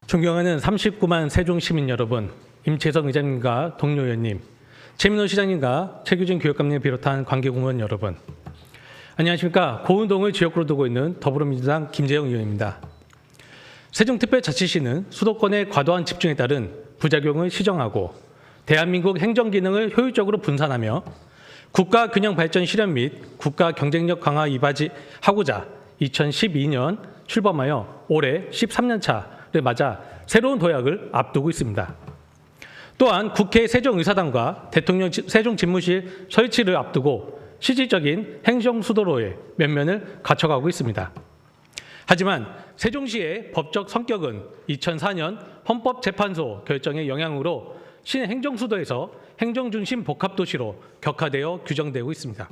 존경하는 39만 세종시민 여러분, 임채성 의장님과 동료 의원님, 최민호 시장님과 최규진 교육감님을 비롯한 관계공무원 여러분, 안녕하십니까. 고운동을 지역구로 두고 있는 더불어민주당 김재영 의원입니다. 세종특별자치시는 수도권의 과도한 집중에 따른 부작용을 시정하고 대한민국 행정기능을 효율적으로 분산하며 국가 균형 발전 실현 및 국가 경쟁력 강화 이바지하고자 2012년 출범하여 올해 13년 차를 맞아 새로운 도약을 앞두고 있습니다. 또한 국회 세종의사당과 대통령 세종집무실 설치를 앞두고 실질적인 행정수도로의 면면을 갖춰가고 있습니다. 하지만 세종시의 법적 성격은 2004년 헌법재판소 결정의 영향으로 신행정수도에서 행정중심 복합도시로 격화되어 규정되고 있습니다.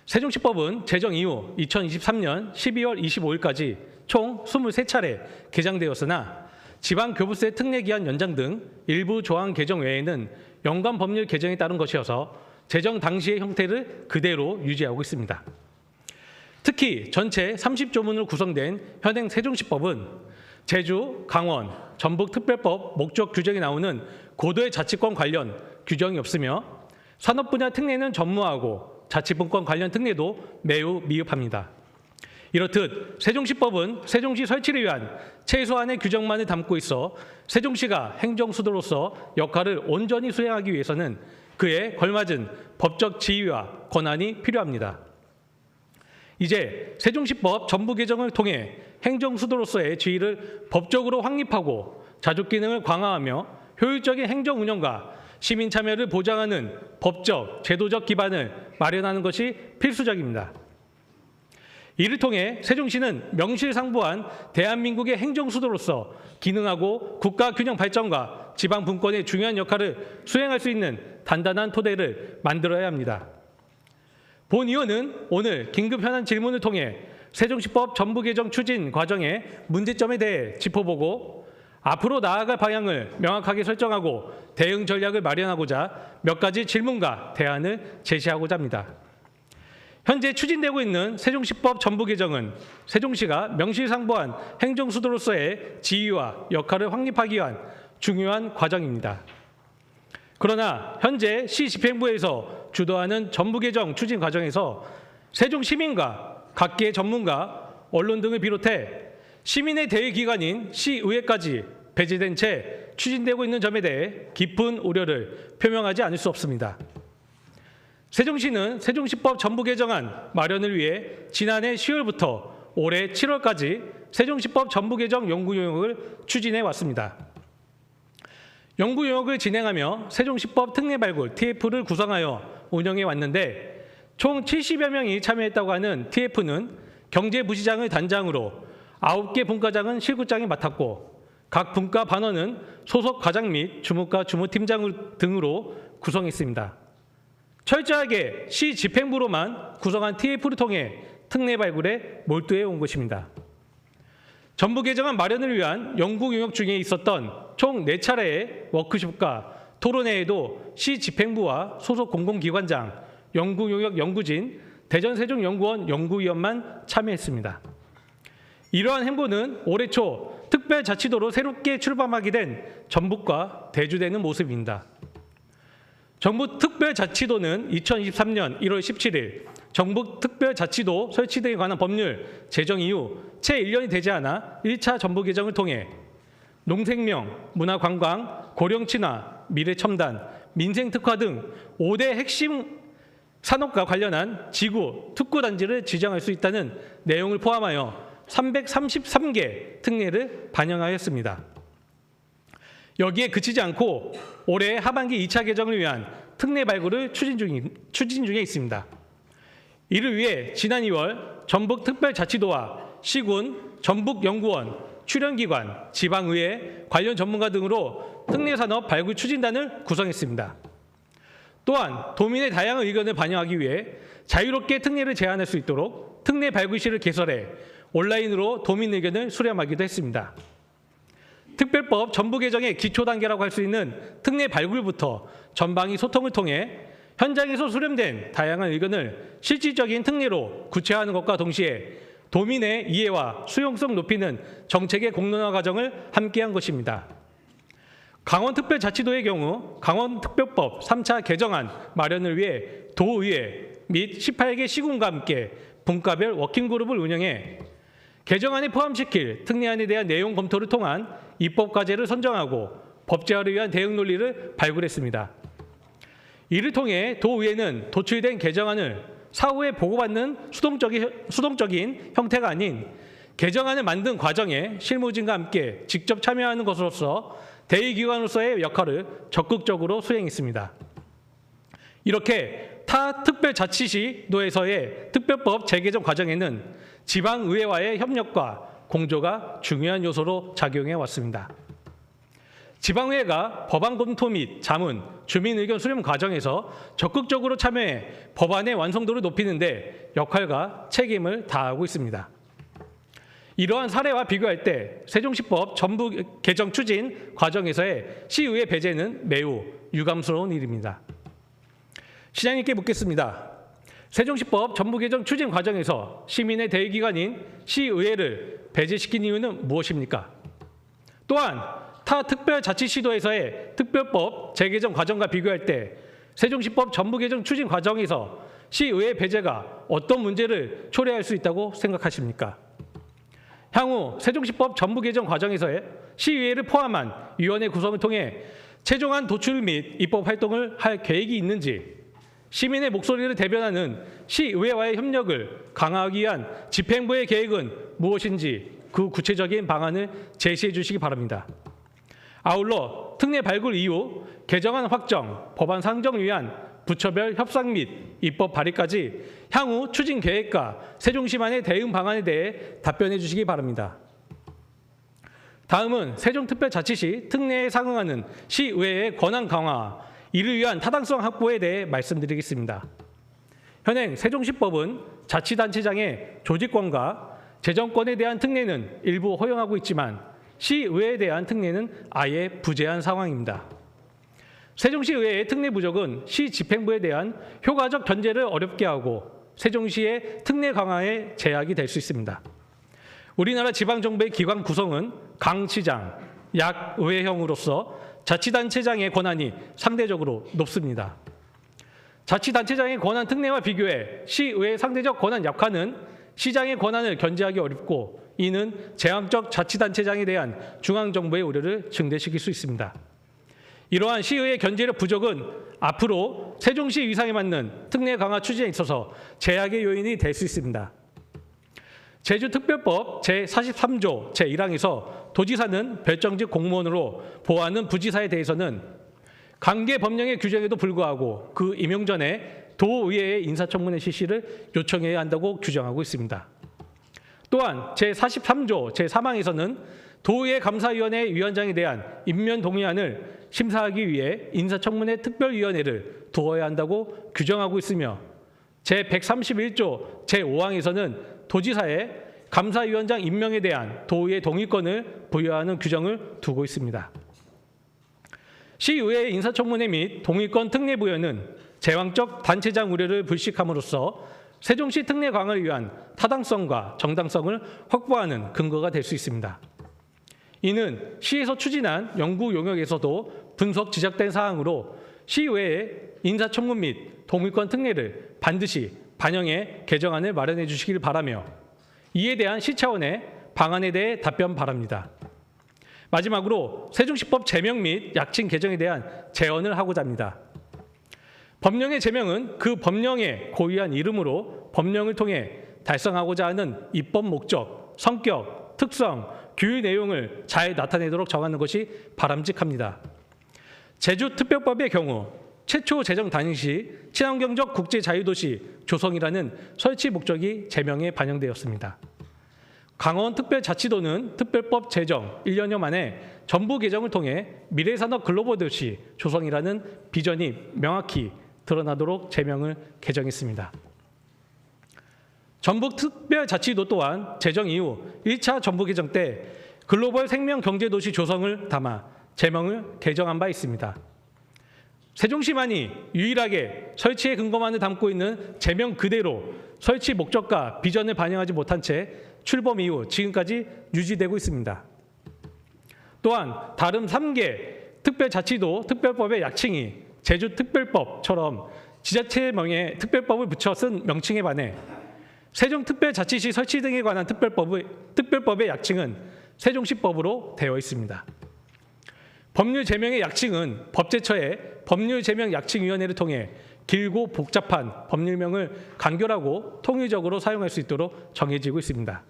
세종시법은 제정 이후 2023년 12월 25일까지 총 23차례 개정되었으나 지방교부세 특례기한 연장 등 일부 조항 개정 외에는 연관 법률 개정에 따른 것이어서 제정 당시의 형태를 그대로 유지하고 있습니다. 특히 전체 30조문으로 구성된 현행 세종시법은 제주, 강원, 전북특별법 목적 규정이 나오는 고도의 자치권 관련 규정이 없으며 산업 분야 특례는 전무하고 자치분권 관련 특례도 매우 미흡합니다. 이렇듯 세종시법은 세종시 설치를 위한 최소한의 규정만을 담고 있어 세종시가 행정수도로서 역할을 온전히 수행하기 위해서는 그에 걸맞은 법적 지위와 권한이 필요합니다. 이제 세종시법 전부 개정을 통해 행정수도로서의 지위를 법적으로 확립하고 자주기능을 강화하며 효율적인 행정 운영과 시민 참여를 보장하는 법적, 제도적 기반을 마련하는 것이 필수적입니다. 이를 통해 세종시는 명실상부한 대한민국의 행정수도로서 기능하고 국가 균형 발전과 지방 분권의 중요한 역할을 수행할 수 있는 단단한 토대를 만들어야 합니다. 본 의원은 오늘 긴급 현안 질문을 통해 세종시법 전부 개정 추진 과정의 문제점에 대해 짚어보고 앞으로 나아갈 방향을 명확하게 설정하고 대응 전략을 마련하고자 몇 가지 질문과 대안을 제시하고자 합니다. 현재 추진되고 있는 세종시법 전부 개정은 세종시가 명실상부한 행정수도로서의 지위와 역할을 확립하기 위한 중요한 과정입니다. 그러나 현재 시집행부에서 주도하는 전부 개정 추진 과정에서 세종시민과 각계 전문가, 언론 등을 비롯해 시민의 대의기관인 시의회까지 배제된 채 추진되고 있는 점에 대해 깊은 우려를 표명하지 않을 수 없습니다. 세종시는 세종시법 전부 개정안 마련을 위해 지난해 10월부터 올해 7월까지 세종시법 전부 개정 연구용역을 추진해 왔습니다. 연구용역을 진행하며 세종시법 특례 발굴 TF를 구성하여 운영해 왔는데 총 70여 명이 참여했다고 하는 TF는 경제부시장을 단장으로 9개 분과장은 실구장이 맡았고 각 분과 반원은 소속 과장 및 주무과 주무팀장 등으로 구성했습니다. 철저하게 시 집행부로만 구성한 TF를 통해 특례 발굴에 몰두해 온 것입니다. 전부 개정안 마련을 위한 연구 용역 중에 있었던 총 4차례의 워크숍과 토론회에도 시 집행부와 소속 공공기관장, 연구 용역 연구진, 대전세종연구원 연구위원만 참여했습니다. 이러한 행보는 올해 초 특별자치도로 새롭게 출범하게 된 전북과 대주되는 모습입니다. 전북 특별자치도는 2023년 1월 17일 전북 특별자치도 설치 등에 관한 법률 제정 이후 채 1년이 되지 않아 1차 전부 개정을 통해 농생명, 문화관광, 고령친화, 미래첨단, 민생특화 등 5대 핵심 산업과 관련한 지구, 특구단지를 지정할 수 있다는 내용을 포함하여 333개 특례를 반영하였습니다. 여기에 그치지 않고 올해 하반기 2차 개정을 위한 특례 발굴을 추진 중에 있습니다. 이를 위해 지난 2월 전북특별자치도와 시군, 전북연구원, 출연기관, 지방의회, 관련 전문가 등으로 특례산업 발굴 추진단을 구성했습니다. 또한 도민의 다양한 의견을 반영하기 위해 자유롭게 특례를 제안할 수 있도록 특례 발굴실을 개설해 온라인으로 도민 의견을 수렴하기도 했습니다. 특별법 전부 개정의 기초 단계라고 할 수 있는 특례 발굴부터 전방위 소통을 통해 현장에서 수렴된 다양한 의견을 실질적인 특례로 구체화하는 것과 동시에 도민의 이해와 수용성 높이는 정책의 공론화 과정을 함께한 것입니다. 강원특별자치도의 경우 강원특별법 3차 개정안 마련을 위해 도의회 및 18개 시군과 함께 분과별 워킹그룹을 운영해 개정안에 포함시킬 특례안에 대한 내용 검토를 통한 입법 과제를 선정하고 법제화를 위한 대응 논리를 발굴했습니다. 이를 통해 도의회는 도출된 개정안을 사후에 보고받는 수동적인 형태가 아닌 개정안을 만든 과정에 실무진과 함께 직접 참여하는 것으로서 대의기관으로서의 역할을 적극적으로 수행했습니다. 이렇게 타 특별자치시도에서의 특별법 재개정 과정에는 지방의회와의 협력과 공조가 중요한 요소로 작용해 왔습니다. 지방의회가 법안 검토 및 자문, 주민의견 수렴 과정에서 적극적으로 참여해 법안의 완성도를 높이는 데 역할과 책임을 다하고 있습니다. 이러한 사례와 비교할 때 세종시법 전부 개정 추진 과정에서의 시의회 배제는 매우 유감스러운 일입니다. 시장님께 묻겠습니다. 세종시법 전부 개정 추진 과정에서 시민의 대의기관인 시의회를 배제시킨 이유는 무엇입니까? 또한 타 특별자치시도에서의 특별법 재개정 과정과 비교할 때 세종시법 전부 개정 추진 과정에서 시의회 배제가 어떤 문제를 초래할 수 있다고 생각하십니까? 향후 세종시법 전부 개정 과정에서의 시의회를 포함한 위원회 구성을 통해 최종안 도출 및 입법 활동을 할 계획이 있는지, 시민의 목소리를 대변하는 시의회와의 협력을 강화하기 위한 집행부의 계획은 무엇인지 그 구체적인 방안을 제시해 주시기 바랍니다. 아울러 특례 발굴 이후 개정안 확정, 법안 상정을 위한 부처별 협상 및 입법 발의까지 향후 추진 계획과 세종시만의 대응 방안에 대해 답변해 주시기 바랍니다. 다음은 세종특별자치시 특례에 상응하는 시의회의 권한 강화, 이를 위한 타당성 확보에 대해 말씀드리겠습니다. 현행 세종시법은 자치단체장의 조직권과 재정권에 대한 특례는 일부 허용하고 있지만 시의회에 대한 특례는 아예 부재한 상황입니다. 세종시의회의 특례 부족은 시 집행부에 대한 효과적 견제를 어렵게 하고 세종시의 특례 강화에 제약이 될 수 있습니다. 우리나라 지방정부의 기관 구성은 강시장, 약의회형으로서 자치단체장의 권한이 상대적으로 높습니다. 자치단체장의 권한 특례와 비교해 시의회의 상대적 권한 약화는 시장의 권한을 견제하기 어렵고 이는 제왕적 자치단체장에 대한 중앙정부의 우려를 증대시킬 수 있습니다. 이러한 시의회 견제력 부족은 앞으로 세종시 위상에 맞는 특례 강화 추진에 있어서 제약의 요인이 될 수 있습니다. 제주특별법 제43조 제1항에서 도지사는 별정직 공무원으로 보호하는 부지사에 대해서는 관계 법령의 규정에도 불구하고 그 임용 전에 도의회의 인사청문회 실시를 요청해야 한다고 규정하고 있습니다. 또한 제43조 제3항에서는 도의회 감사위원회 위원장에 대한 임면 동의안을 심사하기 위해 인사청문회 특별위원회를 두어야 한다고 규정하고 있으며 제131조 제5항에서는 도지사의 감사위원장 임명에 대한 도의회 동의권을 부여하는 규정을 두고 있습니다. 시의회의 인사청문회 및 동의권 특례 부여는 제왕적 단체장 우려를 불식함으로써 세종시 특례 강화를 위한 타당성과 정당성을 확보하는 근거가 될 수 있습니다. 이는 시에서 추진한 연구 용역에서도 분석 지적된 사항으로 시의회의 인사청문 및 동의권 특례를 반드시 반영해 개정안을 마련해 주시길 바라며 이에 대한 시 차원의 방안에 대해 답변 바랍니다. 마지막으로 세종시법 제명 및 약칭 개정에 대한 제언을 하고자 합니다. 법령의 제명은 그 법령의 고유한 이름으로 법령을 통해 달성하고자 하는 입법 목적, 성격, 특성, 규율 내용을 잘 나타내도록 정하는 것이 바람직합니다. 제주특별법의 경우 최초 제정 당시 친환경적 국제자유도시 조성이라는 설치 목적이 제명에 반영되었습니다. 강원특별자치도는 특별법 제정 1년여 만에 전부 개정을 통해 미래산업 글로벌 도시 조성이라는 비전이 명확히 드러나도록 제명을 개정했습니다. 전북특별자치도 또한 제정 이후 1차 전부 개정 때 글로벌 생명경제도시 조성을 담아 제명을 개정한 바 있습니다. 세종시만이 유일하게 설치의 근거만을 담고 있는 제명 그대로 설치 목적과 비전을 반영하지 못한 채 출범 이후 지금까지 유지되고 있습니다. 또한 다른 3개 특별자치도 특별법의 약칭이 제주특별법처럼 지자체명에 특별법을 붙여 쓴 명칭에 반해 세종특별자치시 설치 등에 관한 특별법의 약칭은 세종시법으로 되어 있습니다. 법률 제명의 약칭은 법제처의 법률제명약칭위원회를 통해 길고 복잡한 법률명을 간결하고 통일적으로 사용할 수 있도록 정해지고 있습니다.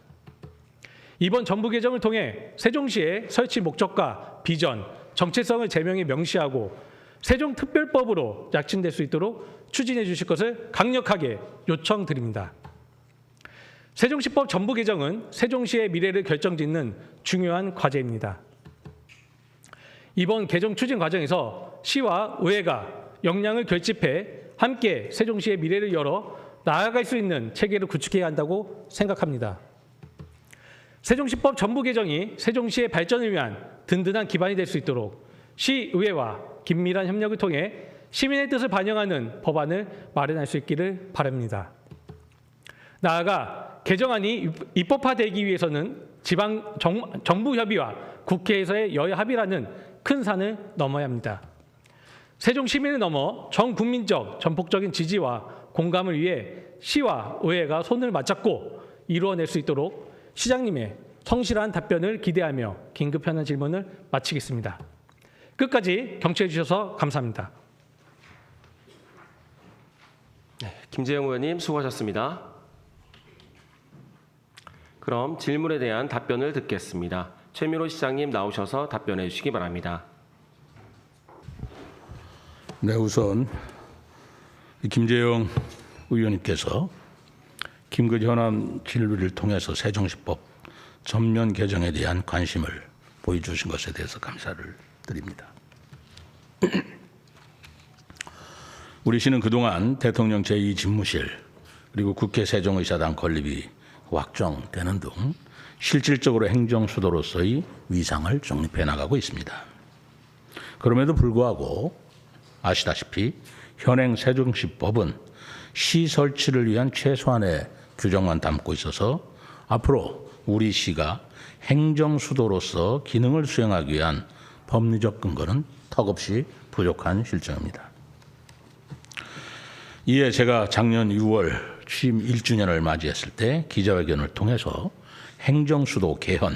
이번 정부 개정을 통해 세종시의 설치 목적과 비전, 정체성을 제명에 명시하고 세종특별법으로 약칭될 수 있도록 추진해 주실 것을 강력하게 요청드립니다. 세종시법 전부 개정은 세종시의 미래를 결정짓는 중요한 과제입니다. 이번 개정 추진 과정에서 시와 의회가 역량을 결집해 함께 세종시의 미래를 열어 나아갈 수 있는 체계를 구축해야 한다고 생각합니다. 세종시법 전부 개정이 세종시의 발전을 위한 든든한 기반이 될 수 있도록 시의회와 긴밀한 협력을 통해 시민의 뜻을 반영하는 법안을 마련할 수 있기를 바랍니다. 나아가 개정안이 입법화되기 위해서는 정부 협의와 국회에서의 여야 합의라는 큰 산을 넘어야 합니다. 세종 시민을 넘어 전 국민적 전폭적인 지지와 공감을 위해 시와 의회가 손을 맞잡고 이루어낼 수 있도록 시장님의 성실한 답변을 기대하며 긴급 현안 질문을 마치겠습니다. 끝까지 경청해 주셔서 감사합니다. 네, 김재영 의원님 수고하셨습니다. 그럼 질문에 대한 답변을 듣겠습니다. 최민호 시장님 나오셔서 답변해 주시기 바랍니다. 네, 우선 김재영 의원님께서 긴급 현안 질의를 통해서 세종시법 전면 개정에 대한 관심을 보여주신 것에 대해서 감사를 드립니다. 우리 시는 그동안 대통령 제2집무실 그리고 국회 세종의사당 건립이 확정되는 등 실질적으로 행정수도로서의 위상을 정립해 나가고 있습니다. 그럼에도 불구하고 아시다시피 현행 세종시법은 시 설치를 위한 최소한의 규정만 담고 있어서 앞으로 우리 시가 행정수도로서 기능을 수행하기 위한 법리적 근거는 턱없이 부족한 실정입니다. 이에 제가 작년 6월 취임 1주년을 맞이했을 때 기자회견을 통해서 행정수도 개헌,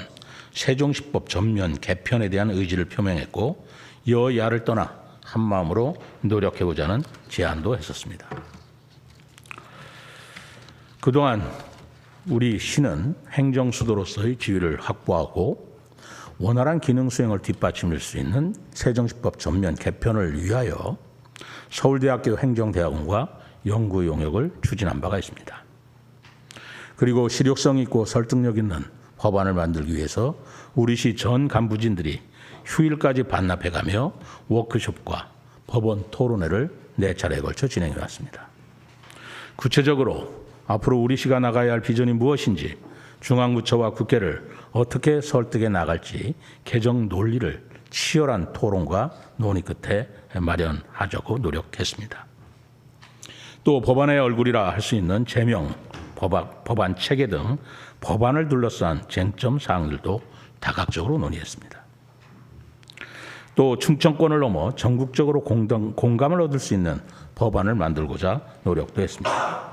세종시법 전면 개편에 대한 의지를 표명했고 여야를 떠나 한마음으로 노력해보자는 제안도 했었습니다. 그동안 우리 시는 행정수도로서의 지위를 확보하고 원활한 기능 수행을 뒷받침할 수 있는 세종시법 전면 개편을 위하여 서울대학교 행정대학원과 연구 용역을 추진한 바가 있습니다. 그리고 실효성 있고 설득력 있는 법안을 만들기 위해서 우리 시 전 간부진들이 휴일까지 반납해가며 워크숍과 법원 토론회를 4차례에 걸쳐 진행해 왔습니다. 구체적으로 앞으로 우리 시가 나가야 할 비전이 무엇인지 중앙부처와 국회를 어떻게 설득해 나갈지 개정 논리를 치열한 토론과 논의 끝에 마련하자고 노력했습니다. 또 법안의 얼굴이라 할 수 있는 제명, 법안 체계 등 법안을 둘러싼 쟁점 사항들도 다각적으로 논의했습니다. 또 충청권을 넘어 전국적으로 공감을 얻을 수 있는 법안을 만들고자 노력도 했습니다.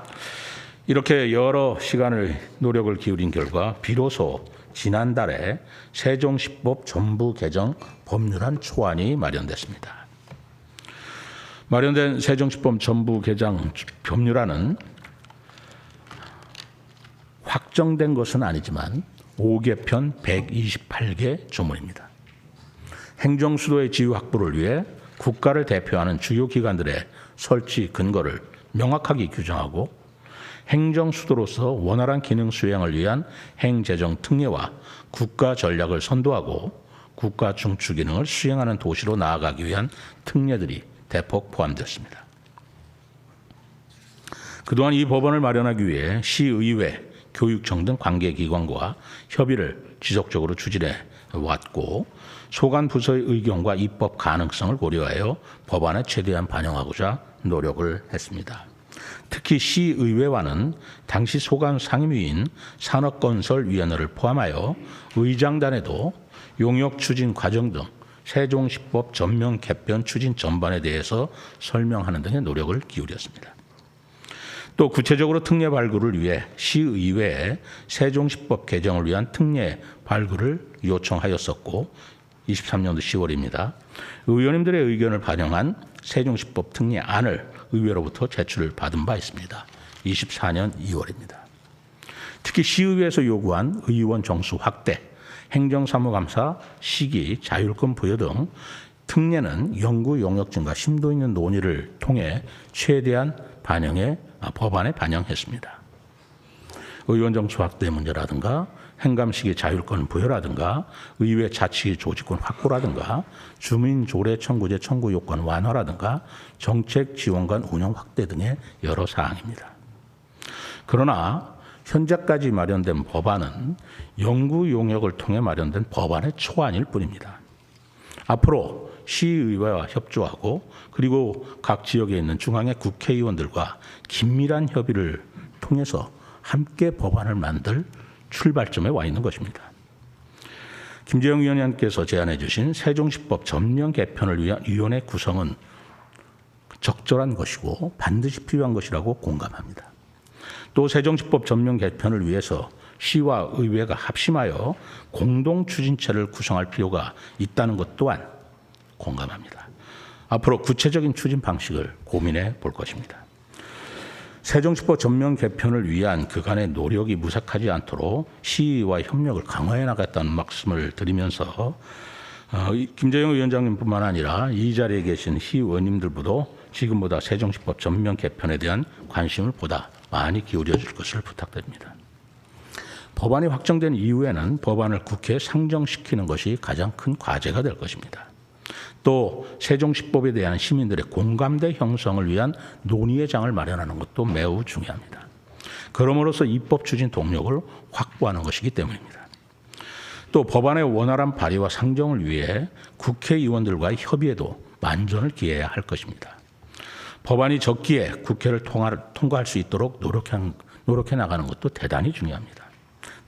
이렇게 여러 시간을 노력을 기울인 결과 비로소 지난달에 세종시법 전부 개정 법률안 초안이 마련됐습니다. 마련된 세종시법 전부 개정 법률안은 확정된 것은 아니지만 5개편 128개 조문입니다. 행정수도의 지위 확보를 위해 국가를 대표하는 주요 기관들의 설치 근거를 명확하게 규정하고 행정수도로서 원활한 기능 수행을 위한 행재정 특례와 국가 전략을 선도하고 국가 중추 기능을 수행하는 도시로 나아가기 위한 특례들이 대폭 포함되었습니다. 그동안 이 법안을 마련하기 위해 시의회, 교육청 등 관계기관과 협의를 지속적으로 추진해 왔고 소관 부서의 의견과 입법 가능성을 고려하여 법안에 최대한 반영하고자 노력을 했습니다. 특히 시의회와는 당시 소관 상임위인 산업건설위원회를 포함하여 의장단에도 용역 추진 과정 등 세종시법 전면 개편 추진 전반에 대해서 설명하는 등의 노력을 기울였습니다. 또 구체적으로 특례 발굴을 위해 시의회에 세종시법 개정을 위한 특례 발굴을 요청하였었고 23년도 10월입니다. 의원님들의 의견을 반영한 세종시법 특례안을 의회로부터 제출을 받은 바 있습니다. 24년 2월입니다. 특히 시의회에서 요구한 의원 정수 확대, 행정사무감사 시기, 자율권 부여 등 특례는 연구 용역 증가 심도 있는 논의를 통해 최대한 법안에 반영했습니다. 의원 정수 확대 문제라든가 행감시기 자율권 부여라든가 의회 자치 조직권 확보라든가 주민 조례 청구제 청구 요건 완화라든가 정책 지원관 운영 확대 등의 여러 사항입니다. 그러나 현재까지 마련된 법안은 연구 용역을 통해 마련된 법안의 초안일 뿐입니다. 앞으로 시의회와 협조하고 그리고 각 지역에 있는 중앙의 국회의원들과 긴밀한 협의를 통해서 함께 법안을 만들 출발점에 와 있는 것입니다. 김재영 위원님께서 제안해 주신 세종시법 전면 개편을 위한 위원회 구성은 적절한 것이고 반드시 필요한 것이라고 공감합니다. 또 세종시법 전면 개편을 위해서 시와 의회가 합심하여 공동 추진체를 구성할 필요가 있다는 것 또한 공감합니다. 앞으로 구체적인 추진 방식을 고민해 볼 것입니다. 세종시법 전면 개편을 위한 그간의 노력이 무색하지 않도록 시의와 협력을 강화해 나갔다는 말씀을 드리면서 김재영 위원장님뿐만 아니라 이 자리에 계신 시의원님들도 지금보다 세종시법 전면 개편에 대한 관심을 보다 많이 기울여 줄 것을 부탁드립니다. 법안이 확정된 이후에는 법안을 국회에 상정시키는 것이 가장 큰 과제가 될 것입니다. 또 세종시법에 대한 시민들의 공감대 형성을 위한 논의의 장을 마련하는 것도 매우 중요합니다. 그러므로서 입법 추진 동력을 확보하는 것이기 때문입니다. 또 법안의 원활한 발의와 상정을 위해 국회의원들과의 협의에도 만전을 기해야 할 것입니다. 법안이 적기에 국회를 통과할 수 있도록 노력해 나가는 것도 대단히 중요합니다.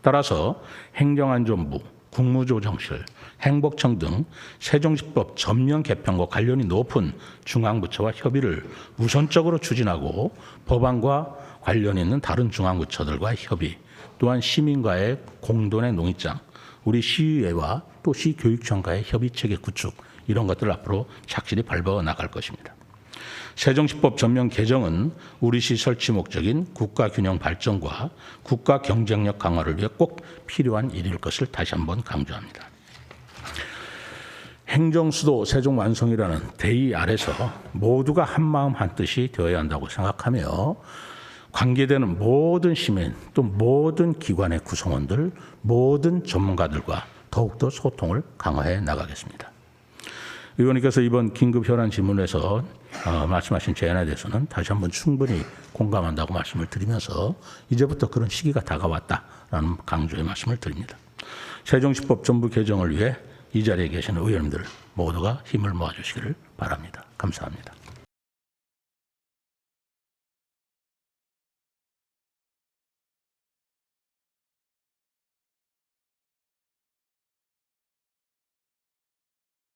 따라서 행정안전부, 국무조정실, 행복청 등 세종시법 전면 개편과 관련이 높은 중앙부처와 협의를 우선적으로 추진하고 법안과 관련 있는 다른 중앙부처들과의 협의, 또한 시민과의 공동의 논의장, 우리 시의회와 또 시교육청과의 협의체계 구축 이런 것들을 앞으로 착실히 밟아 나갈 것입니다. 세종시법 전면 개정은 우리 시 설치 목적인 국가균형 발전과 국가 경쟁력 강화를 위해 꼭 필요한 일일 것을 다시 한번 강조합니다. 행정수도 세종 완성이라는 대의 아래서 모두가 한마음 한뜻이 되어야 한다고 생각하며 관계되는 모든 시민 또 모든 기관의 구성원들 모든 전문가들과 더욱더 소통을 강화해 나가겠습니다. 의원님께서 이번 긴급 현안 질문에서 말씀하신 제안에 대해서는 다시 한번 충분히 공감한다고 말씀을 드리면서 이제부터 그런 시기가 다가왔다라는 강조의 말씀을 드립니다. 세종시법 전부 개정을 위해 이 자리에 계시는 의원님들 모두가 힘을 모아주시기를 바랍니다. 감사합니다.